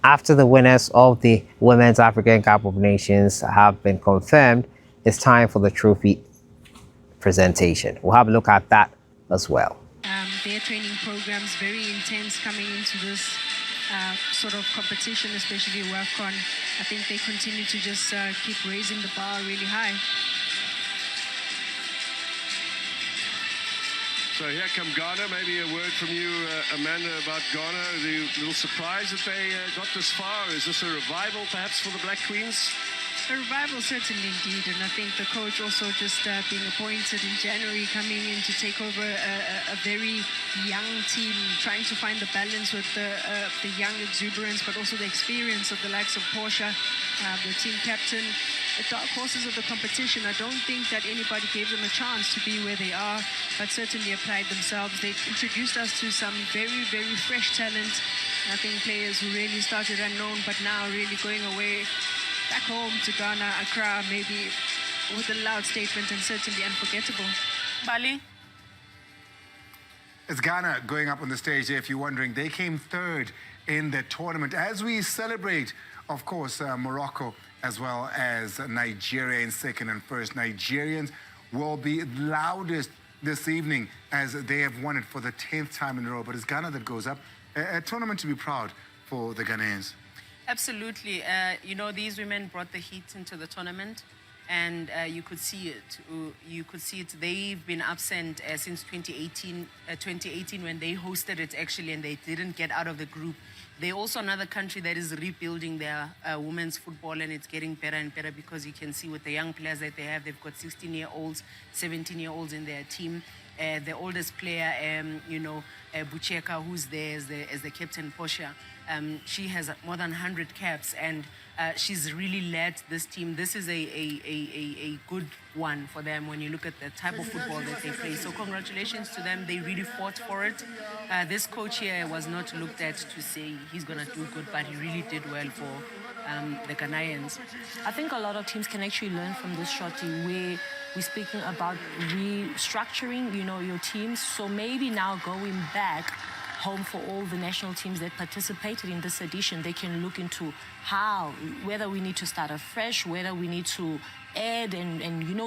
After the winners of the Women's African Cup of Nations have been confirmed, it's time for the trophy presentation. We'll have a look at that as well. Their training programs very intense coming into this sort of competition, especially Wafcon. I think they continue to just keep raising the bar really high. So here come Ghana. Maybe a word from you, Amanda, about Ghana. The little surprise that they got this far. Is this a revival, perhaps, for the Black Queens? A revival, certainly, indeed. And I think the coach also just being appointed in January, coming in to take over a very young team, trying to find the balance with the young exuberance, but also the experience of the likes of Portia, the team captain. The dark horses of the competition, I don't think that anybody gave them a chance to be where they are, but certainly applied themselves. They introduced us to some very, very fresh talent. I think players who really started unknown, but now really going away back home to Ghana, Accra, maybe with a loud statement and certainly unforgettable. Bali? It's Ghana going up on the stage there, if you're wondering. They came third in the tournament. As we celebrate, of course, Morocco as well as Nigeria in second and first. Nigerians will be loudest this evening as they have won it for the 10th time in a row. But it's Ghana that goes up. A tournament to be proud for the Ghanaians. Absolutely. You know, these women brought the heat into the tournament, and you could see it. You could see it. They've been absent since 2018 when they hosted it, actually, and they didn't get out of the group. They're also another country that is rebuilding their women's football, and it's getting better and better because you can see with the young players that they have, they've got 16-year-olds, 17-year-olds in their team. The oldest player, Bucheka, who's there as the captain, Portia, she has more than 100 caps, and she's really led this team. This is a good one for them when you look at the type of football that they play. So congratulations to them. They really fought for it. This coach here was not looked at to say he's going to do good, but he really did well for the Ghanaians. I think a lot of teams can actually learn from this, Shotty, where we're speaking about restructuring, your teams. So maybe now going back home for all the national teams that participated in this edition, they can look into whether we need to start afresh, whether we need to add and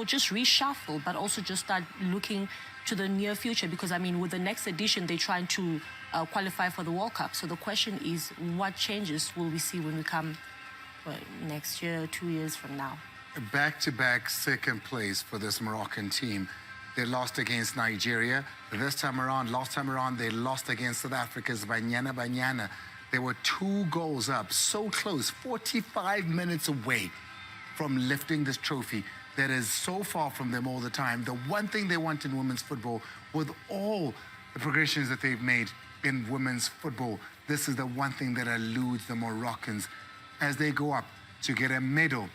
just reshuffle, but also just start looking to the near future. Because, with the next edition, they're trying to qualify for the World Cup. So the question is, what changes will we see when we come next year, 2 years from now? Back-to-back second place for this Moroccan team. They lost against Nigeria. Last time around, they lost against South Africa's Banyana. They were 2 goals up, so close, 45 minutes away from lifting this trophy that is so far from them all the time. The one thing they want in women's football, with all the progressions that they've made in women's football, this is the one thing that eludes the Moroccans. As they go up to get a medal,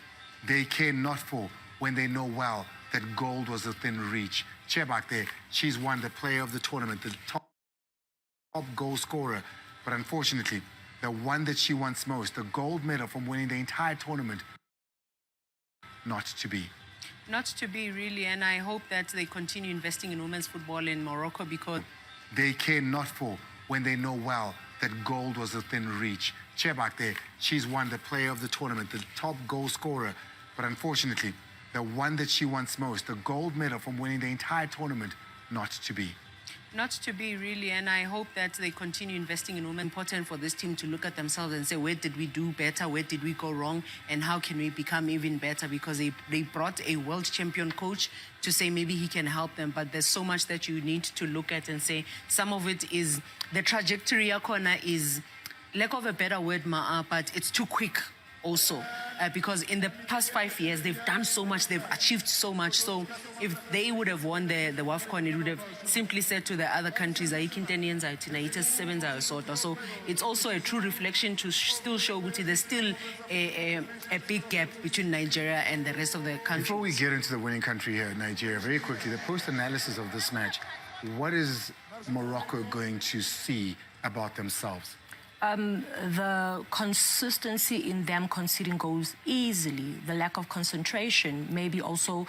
they care not for when they know well that gold was within reach. Chebak there, she's won the player of the tournament, the top goal scorer. But unfortunately, the one that she wants most, the gold medal from winning the entire tournament, not to be. Not to be, really, and I hope that they continue investing in women's football in Morocco because they care not for when they know well that gold was within reach. Chebak there, she's won the player of the tournament, the top goal scorer. But unfortunately, the one that she wants most, the gold medal from winning the entire tournament, not to be. Not to be, really, and I hope that they continue investing in women. Important for this team to look at themselves and say, where did we do better, where did we go wrong, and how can we become even better? Because they brought a world champion coach to say maybe he can help them, but there's so much that you need to look at and say some of it is the trajectory corner is, lack of a better word, but it's too quick also, because in the past 5 years they've done so much, they've achieved so much. So if they would have won the Wafcon, it would have simply said to the other countries, so it's also a true reflection to still show Guti there's still a big gap between Nigeria and the rest of the countries. Before we get into the winning country here, Nigeria, very quickly, the post-analysis of this match, what is Morocco going to see about themselves? the consistency in them conceding goals easily, the lack of concentration, maybe also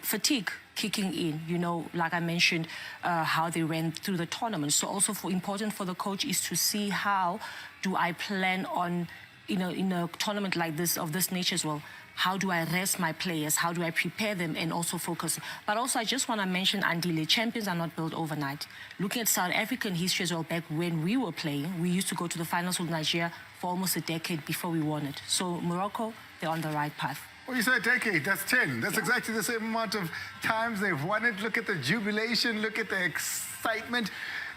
fatigue kicking in, you know, like I mentioned, how they ran through the tournament. So also important for the coach is to see how do I plan on, in a tournament like this, of this nature as well, how do I rest my players? How do I prepare them and also focus? But also, I just want to mention, Andile, champions are not built overnight. Looking at South African history as well, back when we were playing, we used to go to the finals with Nigeria for almost a decade before we won it. So Morocco, they're on the right path. Well, you said a decade, that's 10. That's exactly the same amount of times they've won it. Look at the jubilation, look at the excitement.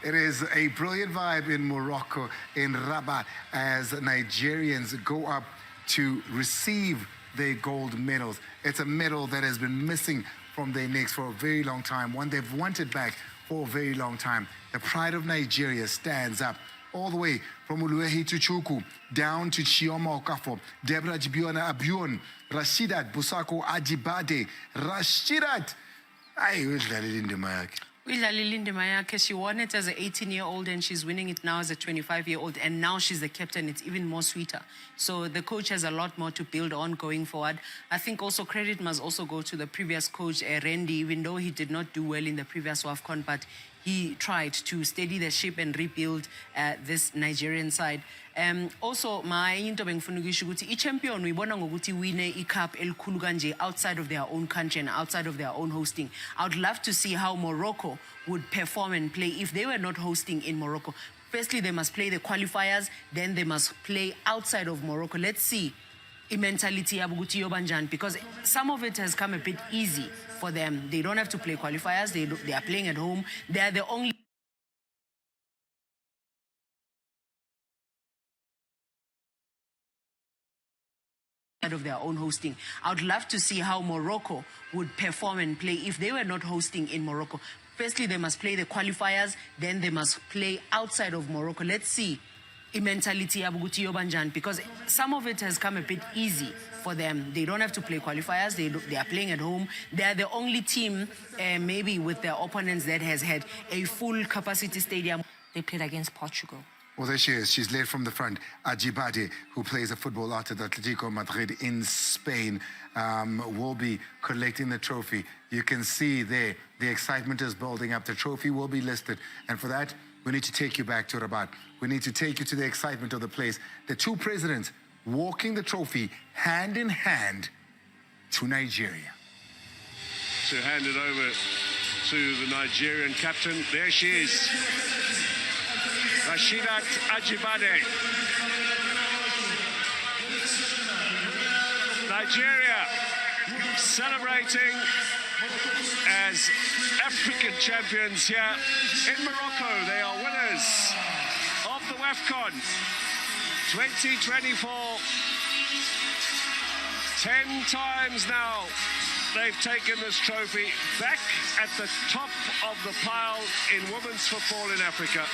It is a brilliant vibe in Morocco, in Rabat, as Nigerians go up to receive their gold medals. It's a medal that has been missing from their necks for a very long time, one they've wanted back for a very long time. The pride of Nigeria stands up all the way from Uluehi to Chuku, down to Chioma Okafo, Deborah Jibiona Abion, Rashidat Busako Ajibade, Rashidat. Aye, where's that in the mic? She won it as an 18-year-old and she's winning it now as a 25-year-old, and now she's the captain. It's even more sweeter. So the coach has a lot more to build on going forward. I think also credit must also go to the previous coach, Randy, even though he did not do well in the previous Wafcon, but he tried to steady the ship and rebuild this Nigerian side. Also, my into bengifuna ukuthi champion we bona ngokuthi win a cup elikhulu kanje outside of their own country and outside of their own hosting. I would love to see how Morocco would perform and play if they were not hosting in Morocco. Firstly, they must play the qualifiers, then they must play outside of Morocco. Let's see mentality yabuguti yobanjan, because some of it has come a bit easy for them. They don't have to play qualifiers. They are playing at home. They are the only of their own hosting. I would love to see how Morocco would perform and play if they were not hosting in Morocco. Firstly, they must play the qualifiers, then they must play outside of Morocco. Let's see mentality yabuguti yobanjan, because some of it has come a bit easy for them. They don't have to play qualifiers. They are playing at home. They are the only team, maybe with their opponents, that has had a full capacity stadium. They played against Portugal. Well, there she is. She's led from the front. Ajibade, who plays a football out at Atletico Madrid in Spain, will be collecting the trophy. You can see there, the excitement is building up. The trophy will be listed. And for that, we need to take you back to Rabat. We need to take you to the excitement of the place. The two presidents walking the trophy hand in hand to Nigeria. To hand it over to the Nigerian captain. There she is. Rashidat Ajibade. Nigeria celebrating as African champions here in Morocco. They are winners of the Wafcon 2024. 10 times now they've taken this trophy, back at the top of the pile in women's football in Africa.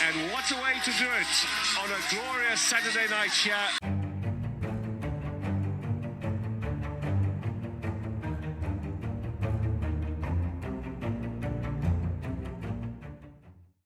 And what a way to do it on a glorious Saturday night here.